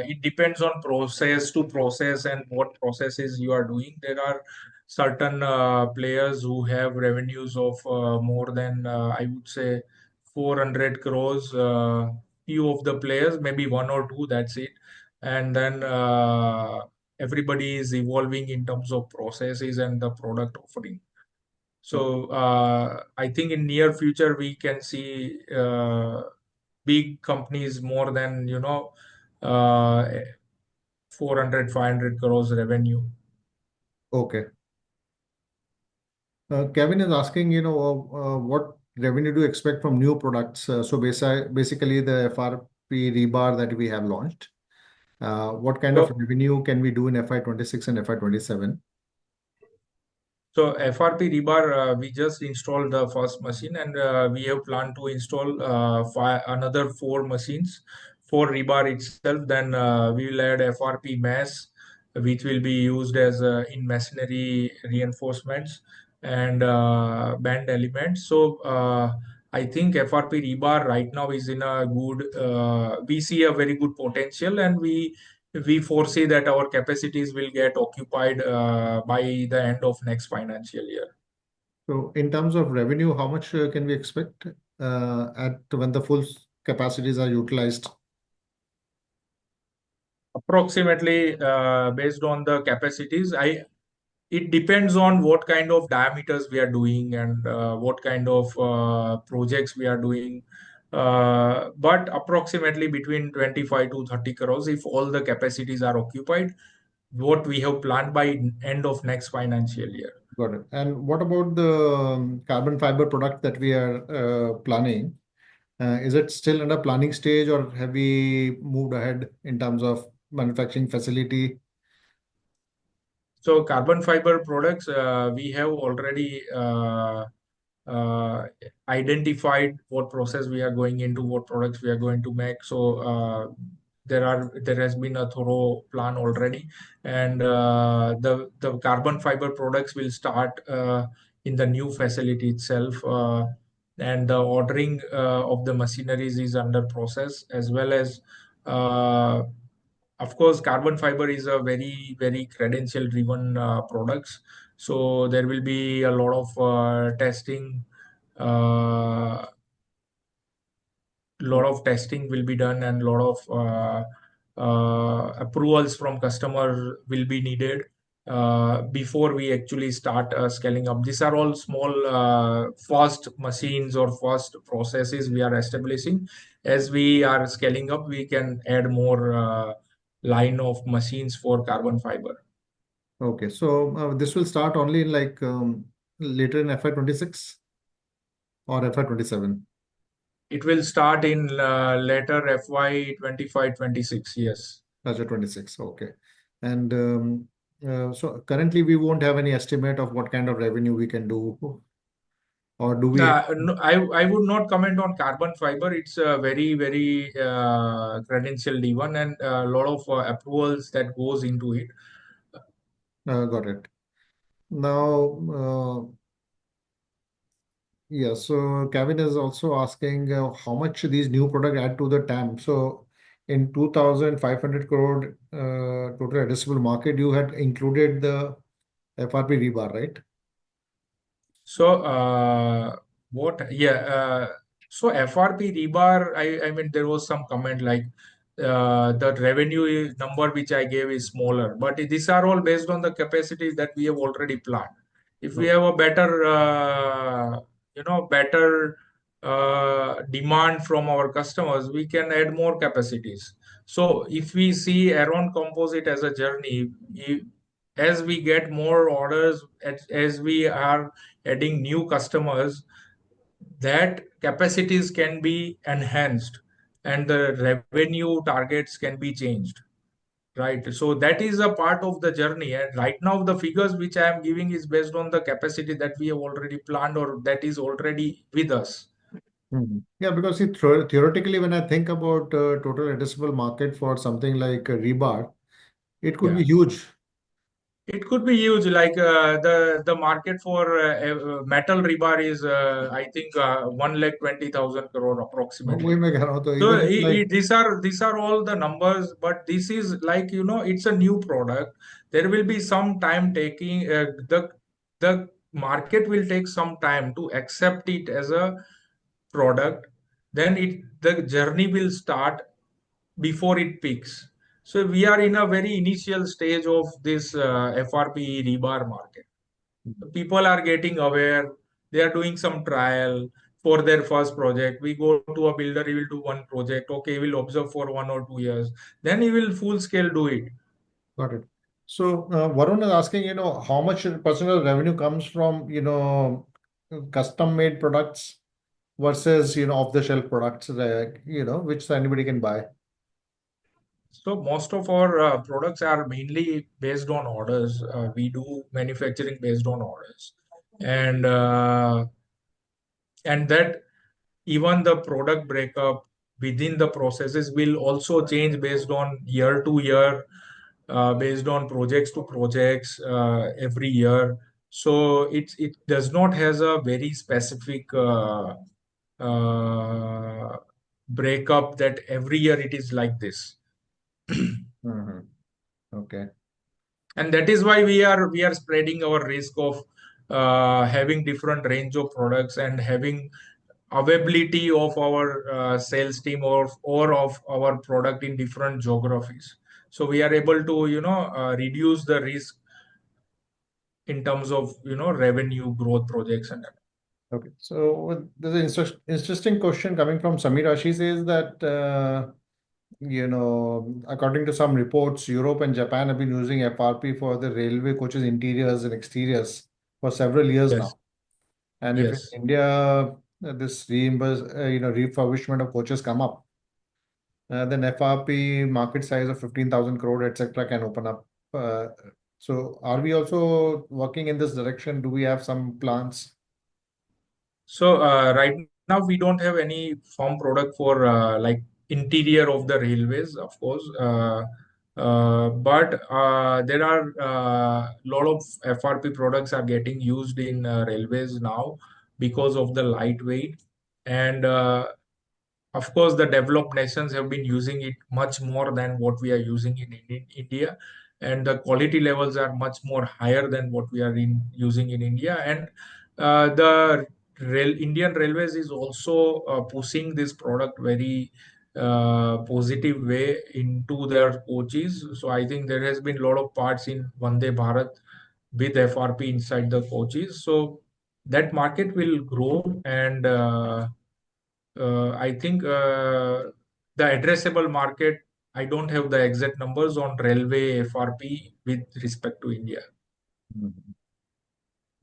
[SPEAKER 2] it depends on process to process and what processes you are doing. There are certain players who have revenues of more than, I would say, 400 crores. Few of the players, maybe one or two, that's it. And then everybody is evolving in terms of processes and the product offering.
[SPEAKER 1] Okay.
[SPEAKER 2] So, I think in near future we can see big companies more than uh, 400 500 crores revenue.
[SPEAKER 1] Okay. Kevin is asking, what revenue do you expect from new products? So basically the FRP rebar that we have launched. What kind of
[SPEAKER 2] So
[SPEAKER 1] revenue can we do in FY26 and FY27?
[SPEAKER 2] So FRP rebar, we just installed the first machine, and we have planned to install another four machines for rebar itself. Then we will add FRP mass, which will be used as in masonry reinforcements and band elements. So I think FRP rebar right now is in a good. We see a very good potential, and we foresee that our capacities will get occupied by the end of next financial year.
[SPEAKER 1] So in terms of revenue, how much can we expect at when the full capacities are utilized?
[SPEAKER 2] Approximately, based on the capacities, I it depends on what kind of diameters we are doing and what kind of projects we are doing. But approximately between 25 to 30 crores if all the capacities are occupied, what we have planned by end of next financial year.
[SPEAKER 1] Got it. And what about the carbon fiber product that we are planning? Is it still under planning stage or have we moved ahead in terms of manufacturing facility?
[SPEAKER 2] So carbon fiber products, we have already uh, identified what process we are going into, what products we are going to make. So there has been a thorough plan already, and the carbon fiber products will start in the new facility itself. And the ordering of the machineries is under process, as well as uh, of course, carbon fiber is a very, very credential driven products. So there will be a lot of uh, testing will be done, and lot of approvals from customer will be needed before we actually start scaling up. These are all small first machines or first processes we are establishing. As we are scaling up, we can add more line of machines for carbon fiber.
[SPEAKER 1] Okay, so this will start only in like later in FY26 or FY27?
[SPEAKER 2] It will start in later FY 25 26. Yes.
[SPEAKER 1] FY26, okay. And so currently we won't have any estimate of what kind of revenue we can do, or do we have?
[SPEAKER 2] No, I would not comment on carbon fiber. It's a very, very credential one, and a lot of approvals that goes into it.
[SPEAKER 1] Got it. Now, yeah, so Kevin is also asking how much these new products add to the TAM. So in 2,500 crore total addressable market, you had included the FRP rebar, right?
[SPEAKER 2] So, what? Yeah. So FRP rebar. I mean, there was some comment like the number which I gave is smaller. But these are all based on the capacities that we have already planned. If we
[SPEAKER 1] Okay.
[SPEAKER 2] have a better, better demand from our customers, we can add more capacities. So if we see Aeron Composite as a journey, as we get more orders, as we are adding new customers, that capacities can be enhanced and the revenue targets can be changed, right? So that is a part of the journey, and right now the figures which I am giving is based on the capacity that we have already planned or that is already with us.
[SPEAKER 1] Mhm. Yeah, because see, theoretically, when I think about total addressable market for something like rebar, it could
[SPEAKER 2] Yeah,
[SPEAKER 1] be huge.
[SPEAKER 2] it could be huge. Like the market for metal rebar is I think 1,20,000 crore
[SPEAKER 1] वही
[SPEAKER 2] approximately.
[SPEAKER 1] मैं कह रहा हूँ तो
[SPEAKER 2] So
[SPEAKER 1] even if like
[SPEAKER 2] these are all the numbers, but this is like, it's a new product. There will be some time taking the market will take some time to accept it as a product. Then the journey will start before it peaks. So we are in a very initial stage of this FRP rebar market. People are getting aware. They are doing some trial for their first project. We go to a builder, he will do one project. Okay, he will observe for 1 or 2 years. Then he will full scale do it.
[SPEAKER 1] got it. So Varun is asking, how much personal revenue comes from, custom made products versus, off the shelf products, which anybody can buy.
[SPEAKER 2] So most of our products are mainly based on orders. We do manufacturing based on orders, and that even the product breakup within the processes will also change based on year to year, based on projects to projects every year. So it does not has a very specific uh, breakup that every year it is like this.
[SPEAKER 1] Hmm. Okay.
[SPEAKER 2] And that is why we are spreading our risk of having different range of products and having availability of our sales team or of our product in different geographies, so we are able to reduce the risk in terms of revenue growth projects and that.
[SPEAKER 1] Okay. So there's an interesting question coming from Samir. She says that, according to some reports, Europe and Japan have been using FRP for the railway coaches interiors and exteriors for several years
[SPEAKER 2] Yes,
[SPEAKER 1] now. And if in
[SPEAKER 2] yes.
[SPEAKER 1] India, this refurbishment of coaches come up, then FRP market size of 15,000 crore, etc., can open up. Uh, so are we also working in this direction? Do we have some plans?
[SPEAKER 2] So right now we don't have any farm product for like interior of the railways, of course. But there are a lot of FRP products are getting used in railways now because of the lightweight, and of course the developed nations have been using it much more than what we are using in India, and the quality levels are much more higher than what we are using in India. And the Indian Railways is also pushing this product very positive way into their coaches. So I think there has been a lot of parts in Vande Bharat with FRP inside the coaches. So that market will grow, and I think the addressable market, I don't have the exact numbers on railway FRP with respect to India.
[SPEAKER 1] Mhm.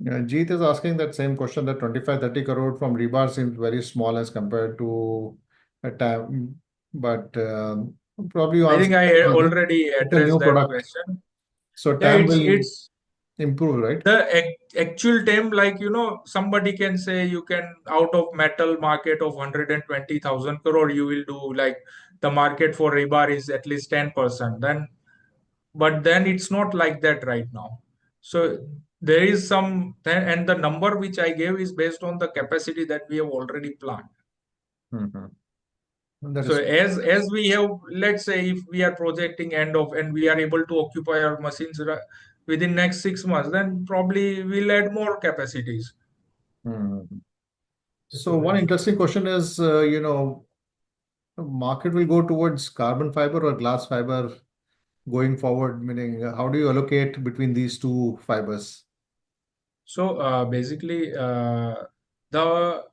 [SPEAKER 1] Yeah, Jeet is asking that same question, that 25-30 crore from rebar seems very small as compared to a TAM, but probably you
[SPEAKER 2] I think
[SPEAKER 1] answered
[SPEAKER 2] I
[SPEAKER 1] that already.
[SPEAKER 2] already
[SPEAKER 1] It's a
[SPEAKER 2] addressed
[SPEAKER 1] new
[SPEAKER 2] that
[SPEAKER 1] product.
[SPEAKER 2] question.
[SPEAKER 1] So
[SPEAKER 2] Yeah,
[SPEAKER 1] TAM
[SPEAKER 2] it's
[SPEAKER 1] will
[SPEAKER 2] it's
[SPEAKER 1] improve, right?
[SPEAKER 2] the actual term, like somebody can say you can out of metal market of 120,000 crore, you will do like the market for rebar is at least 10%. But then it's not like that right now. So there is some, and the number which I gave is based on the capacity that we have already planned.
[SPEAKER 1] Mhm. That
[SPEAKER 2] So
[SPEAKER 1] is.
[SPEAKER 2] as we have, let's say if we are projecting end of and we are able to occupy our machines within next 6 months, then probably we'll add more capacities.
[SPEAKER 1] Mhm. So
[SPEAKER 2] So
[SPEAKER 1] one
[SPEAKER 2] that.
[SPEAKER 1] interesting question is, market will go towards carbon fiber or glass fiber going forward? Meaning, how do you allocate between these two fibers?
[SPEAKER 2] So basically, the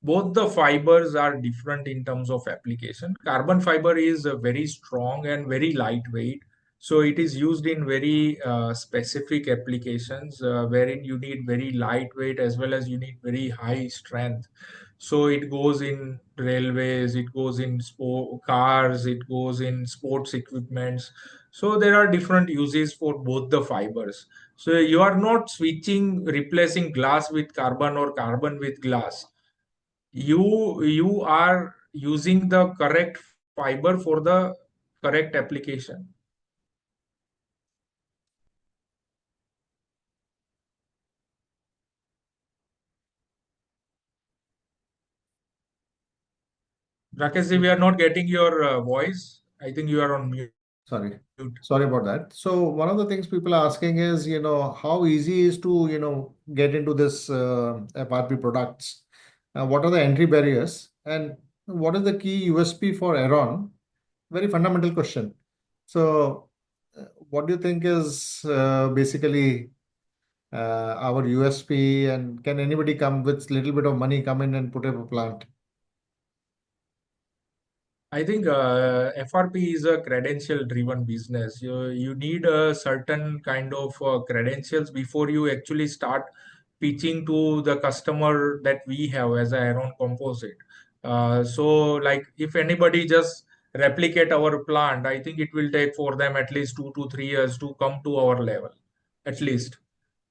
[SPEAKER 2] both the fibers are different in terms of application. Carbon fiber is very strong and very lightweight, so it is used in very specific applications wherein you need very lightweight as well as you need very high strength. So it goes in railways, it goes in cars, it goes in sports equipments. So there are different uses for both the fibers. So you are not switching, replacing glass with carbon or carbon with glass. You are using the correct fiber for the correct application. Rakesh, we are not getting your voice. I think you are on mute.
[SPEAKER 1] Sorry. Sorry about that. So one of the things people are asking is, how easy is to, get into this FRP products? What are the entry barriers? And what is the key USP for Aeron? Very fundamental question. So, what do you think is basically our USP, and can anybody come with little bit of money come in and put up a plant?
[SPEAKER 2] I think FRP is a credential-driven business. You need a certain kind of credentials before you actually start pitching to the customer that we have as a Aeron Composite. So, like, if anybody just replicate our plant, I think it will take for them at least 2 to 3 years to come to our level, at least,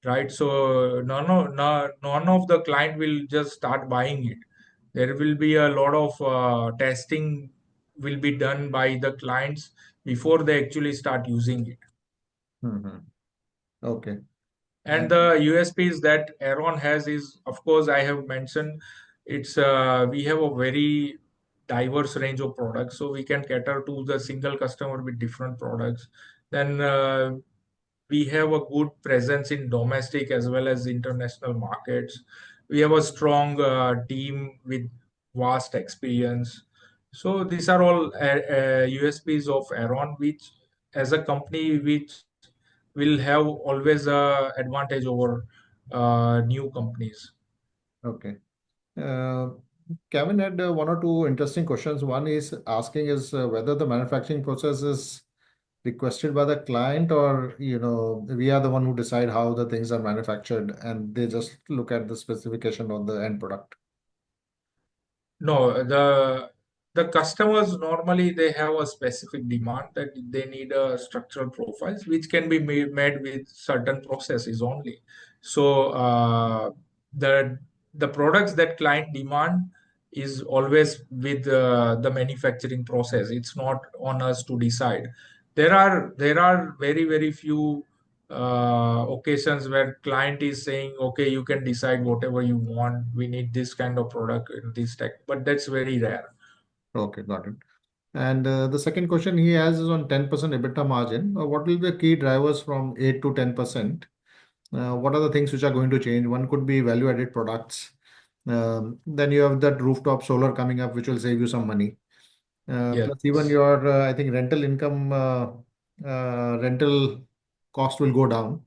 [SPEAKER 2] right? So none of the client will just start buying it. There will be a lot of testing will be done by the clients before they actually start using it.
[SPEAKER 1] Hmm. Okay.
[SPEAKER 2] And
[SPEAKER 1] And
[SPEAKER 2] the USPs that Aeron has is, of course, I have mentioned, it's we have a very diverse range of products, so we can cater to the single customer with different products. Then we have a good presence in domestic as well as international markets. We have a strong team with vast experience. So these are all USPs of Aeron, which as a company which will have always a advantage over new companies.
[SPEAKER 1] okay. Uh, Kevin had one or two interesting questions. One is asking is whether the manufacturing process is requested by the client, or we are the one who decide how the things are manufactured and they just look at the specification of the end product.
[SPEAKER 2] No, the customers normally they have a specific demand that they need a structural profiles which can be made with certain processes only. So the the products that client demand is always with the manufacturing process. It's not on us to decide. There are very few occasions where client is saying, okay, you can decide whatever you want, we need this kind of product in this tech, but that's very rare.
[SPEAKER 1] Okay, got it. And the second question he has is on 10% EBITDA margin. What will be the key drivers from 8 to 10%? What are the things which are going to change? One could be value-added products. Then you have that rooftop solar coming up, which will save you some money. Plus, even
[SPEAKER 2] Yes,
[SPEAKER 1] your, I think, rental cost will go down.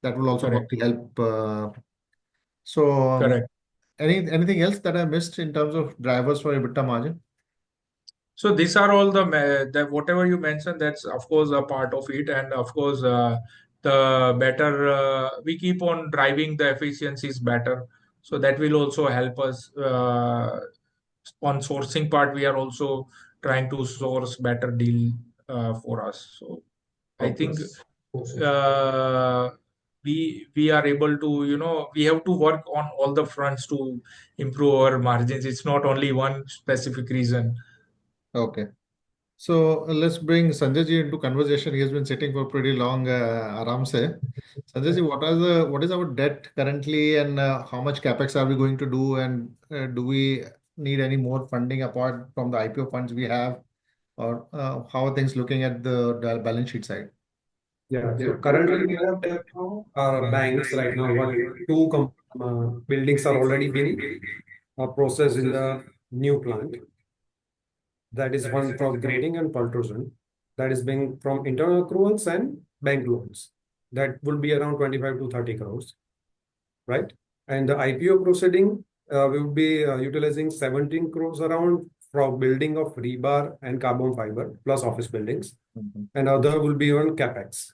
[SPEAKER 1] That will also
[SPEAKER 2] correct,
[SPEAKER 1] probably help. So,
[SPEAKER 2] correct.
[SPEAKER 1] anything else that I missed in terms of drivers for EBITDA margin?
[SPEAKER 2] So these are all the whatever you mentioned, that's of course a part of it, and of course the better we keep on driving the efficiencies better, so that will also help us on sourcing part. We are also trying to source better deal for us. So I
[SPEAKER 1] Okay.
[SPEAKER 2] think uh, we are able to, we have to work on all the fronts to improve our margins. It's not only one specific reason.
[SPEAKER 1] Okay. So let's bring Sanjay ji into conversation. He has been sitting for pretty long, aram se. Sanjay ji, what is our debt currently, and how much capex are we going to do, and do we need any more funding apart from the IPO funds we have, or how are things looking at the balance sheet side?
[SPEAKER 3] Yeah, so currently we have debt from our banks right now. Two buildings are already being processed in the new plant. That is one from grading and pultrusion. That is being from internal accruals and bank loans. That would be around 25 to 30 crores, right? And the IPO proceeding, we would be utilizing 17 crores around for building of rebar and carbon fiber plus office buildings. And other will be on capex.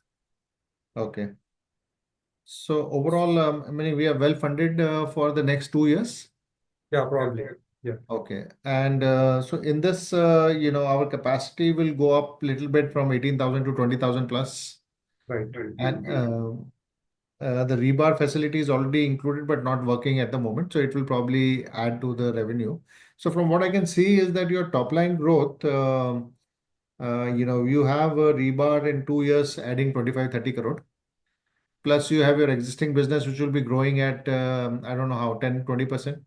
[SPEAKER 1] Okay. So overall, I mean, we are well funded for the next 2 years.
[SPEAKER 3] Yeah, probably. Yeah.
[SPEAKER 1] Okay. And so in this, our capacity will go up a little bit from 18,000 to 20,000 plus.
[SPEAKER 3] Right.
[SPEAKER 1] And the rebar facility is already included, but not working at the moment. So it will probably add to the revenue. So from what I can see is that your top line growth, you have a rebar in 2 years adding 25, 30 crore. Plus you have your existing business, which will be growing at, I don't know how, 10, 20%.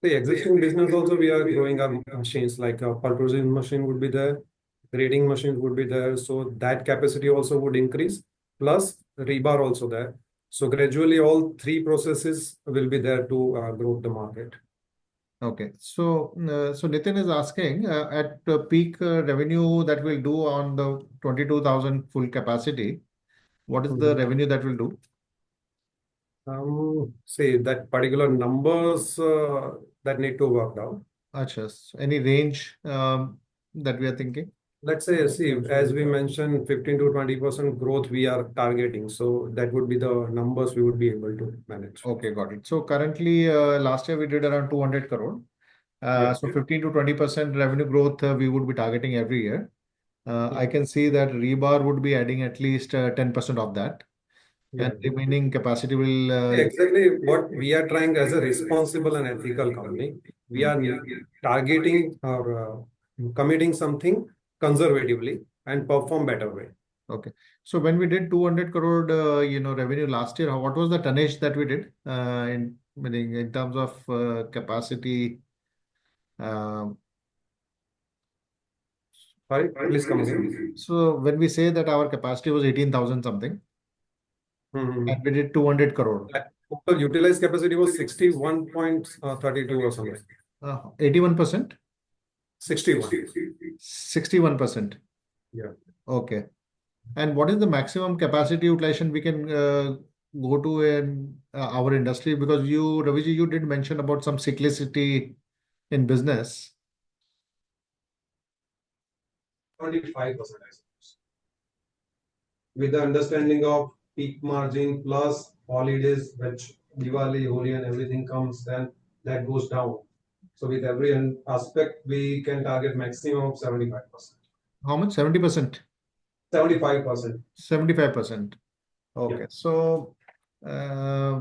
[SPEAKER 3] The existing business also, we are growing our machines, like a pulverizing machine would be there, grading machines would be there. So that capacity also would increase, plus rebar also there. So gradually all three processes will be there to grow the market.
[SPEAKER 1] Okay. So Nitin is asking, at the peak revenue that we'll do on the 22,000 full capacity, what is the revenue that we'll do?
[SPEAKER 3] Say that particular numbers that need to work out.
[SPEAKER 1] Achha, so any range that we are thinking?
[SPEAKER 3] Let's say, see, as we mentioned, 15 to 20% growth we are targeting. So that would be the numbers we would be able to manage.
[SPEAKER 1] Okay, got it. So currently, last year we did around 200 crore. So 15 to 20% revenue growth we would be targeting every year. I can see that rebar would be adding at least 10% of that. And remaining capacity will.
[SPEAKER 3] Exactly what we are trying as a responsible and ethical company. We are targeting or committing something conservatively and perform better way.
[SPEAKER 1] Okay. So when we did 200 crore, revenue last year, what was the tonnage that we did meaning in terms of capacity?
[SPEAKER 3] Sorry, please come again.
[SPEAKER 1] So when we say that our capacity was 18,000 something, and we did 200 crore.
[SPEAKER 3] Total utilized capacity was 61.32 or something.
[SPEAKER 1] 81%?
[SPEAKER 3] 61.
[SPEAKER 1] 61%.
[SPEAKER 3] Yeah.
[SPEAKER 1] Okay. And what is the maximum capacity utilization we can go to in our industry? Because you, Raviji, you did mention about some cyclicity in business.
[SPEAKER 3] 25%, I suppose. With the understanding of peak margin plus holidays, which Diwali, Holi, and everything comes, then that goes down. So with every aspect, we can target maximum of 75%.
[SPEAKER 1] How much? 70%?
[SPEAKER 3] 75%.
[SPEAKER 1] 75%. Okay.
[SPEAKER 3] Yeah.
[SPEAKER 1] So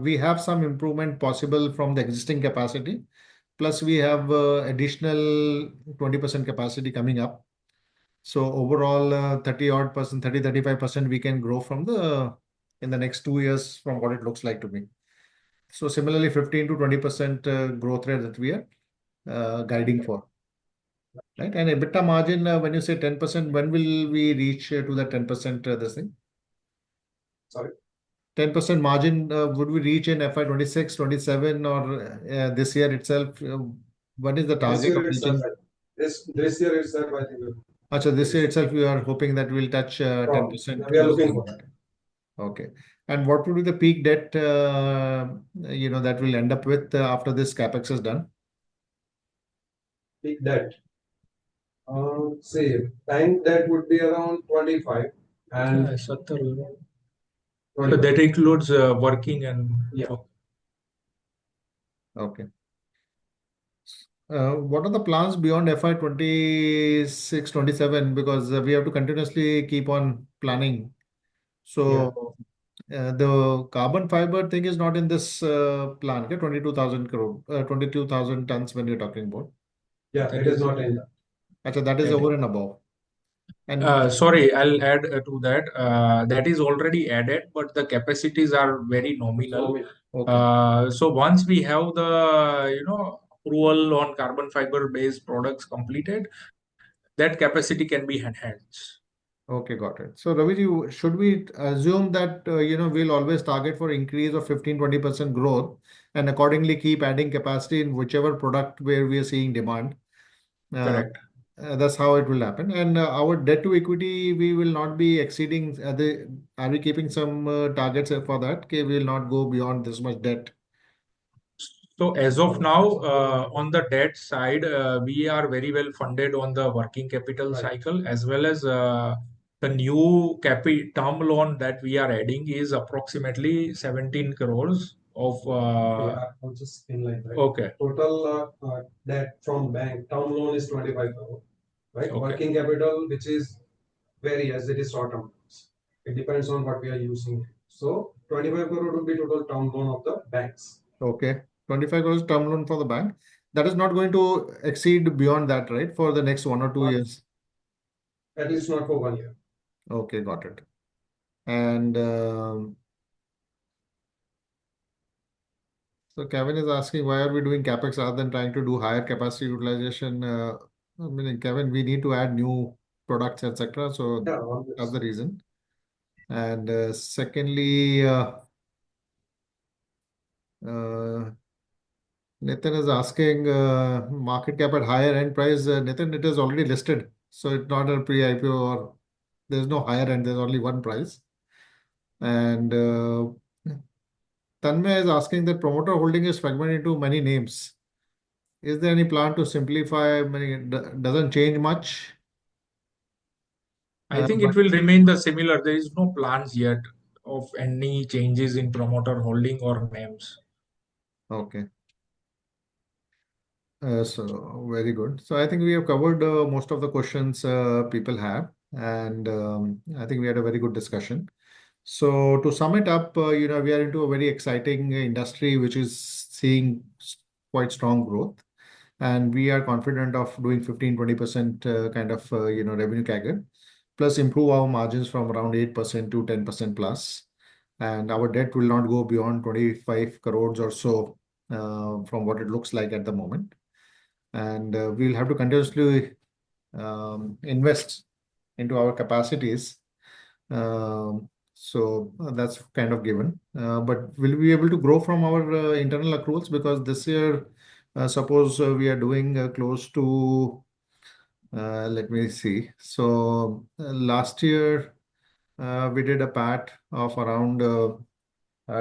[SPEAKER 1] we have some improvement possible from the existing capacity. Plus we have additional 20% capacity coming up. So overall 30 odd percent, 30, 35% we can grow from in the next 2 years from what it looks like to me. So similarly, 15 to 20% growth rate that we are guiding for. Right. And EBITDA margin, when you say 10%, when will we reach to the 10% this thing?
[SPEAKER 3] Sorry.
[SPEAKER 1] 10% margin, would we reach in FY 26, 27 or this year itself? What is the target of reaching?
[SPEAKER 3] This year itself, I think.
[SPEAKER 1] Achha, this year itself, we are hoping that we'll touch 10%.
[SPEAKER 3] We are looking for that.
[SPEAKER 1] Okay. And what would be the peak debt, that we'll end up with after this capex is done?
[SPEAKER 3] Peak debt. Say bank debt would be around 25 and
[SPEAKER 2] So that includes working and
[SPEAKER 1] Okay. What are the plans beyond FY 26, 27? Because we have to continuously keep on planning. So the carbon fiber thing is not in this plan, okay? 22,000 crore, 22,000 tons when you're talking about.
[SPEAKER 3] Yeah, it is not in that.
[SPEAKER 1] Achha, that is over and above. And
[SPEAKER 2] sorry, I'll add to that. That is already added, but the capacities are very nominal.
[SPEAKER 1] okay.
[SPEAKER 2] So once we have the approval on carbon fiber based products completed, that capacity can be enhanced.
[SPEAKER 1] Okay, got it. So Raviji, should we assume that we'll always target for increase of 15-20% growth and accordingly keep adding capacity in whichever product where we are seeing demand?
[SPEAKER 2] Correct.
[SPEAKER 1] That's how it will happen. And our debt to equity, we will not be exceeding are we keeping some targets for that? Okay, we will not go beyond this much debt.
[SPEAKER 2] So as of now, on the debt side, we are very well funded on the working capital cycle, as well as the new term loan that we are adding is approximately 17 crores of.
[SPEAKER 3] I'll just explain like that.
[SPEAKER 2] Okay.
[SPEAKER 3] Total debt from bank term loan is 25 crore, right?
[SPEAKER 2] Okay.
[SPEAKER 3] Working capital, which is vary as it is short term. It depends on what we are using. So 25 crore would be total term loan of the banks.
[SPEAKER 1] Okay. 25 crores term loan for the bank. That is not going to exceed beyond that, right? For the next 1 or 2 years.
[SPEAKER 3] At least not for 1 year.
[SPEAKER 1] Okay, got it. And so Kevin is asking, why are we doing capex rather than trying to do higher capacity utilization? I mean, Kevin, we need to add new products, etc. So
[SPEAKER 3] Yeah,
[SPEAKER 1] that's the reason. And secondly, Nitin is asking market cap at higher end price. Nitin, it is already listed, so it's not a pre-IPO or there's no higher end. There's only one price. And Tanmay is asking that promoter holding is fragmented into many names. Is there any plan to simplify? I mean, it doesn't change much.
[SPEAKER 2] I think
[SPEAKER 1] But
[SPEAKER 2] it will remain the similar. There is no plans yet of any changes in promoter holding or names.
[SPEAKER 1] okay. So very good. So I think we have covered most of the questions people have, and I think we had a very good discussion. So to sum it up, we are into a very exciting industry which is seeing quite strong growth, and we are confident of doing 15-20% kind of revenue CAGR, plus improve our margins from around 8% to 10% plus, and our debt will not go beyond 25 crores or so from what it looks like at the moment, and we'll have to continuously invest into our capacities. So that's kind of given. But will we be able to grow from our internal accruals? Because this year, suppose we are doing close to, let me see. So last year, we did a PAT of around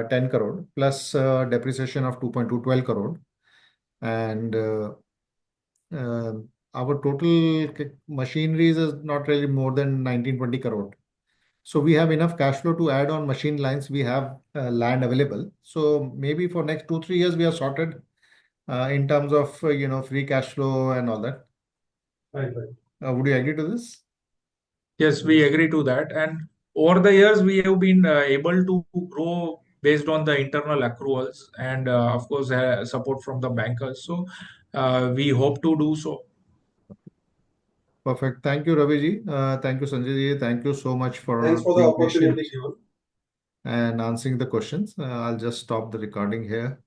[SPEAKER 1] 10 crore plus depreciation of 2.2, 12 crore. And uh, our total machineries is not really more than 19-20 crore. So we have enough cash flow to add on machine lines. We have land available. So maybe for next 2-3 years we are sorted in terms of free cash flow and all that.
[SPEAKER 3] Right.
[SPEAKER 1] Would you agree to this?
[SPEAKER 2] Yes, we agree to that. And over the years, we have been able to grow based on the internal accruals and, of course, support from the bankers. So we hope to do so.
[SPEAKER 1] Perfect. Thank you, Ravi ji. Thank you, Sanjay ji. Thank you so much
[SPEAKER 3] Thanks
[SPEAKER 1] for
[SPEAKER 3] for the
[SPEAKER 1] being
[SPEAKER 3] opportunity
[SPEAKER 1] patient
[SPEAKER 3] given.
[SPEAKER 1] and answering the questions. I'll just stop the recording here.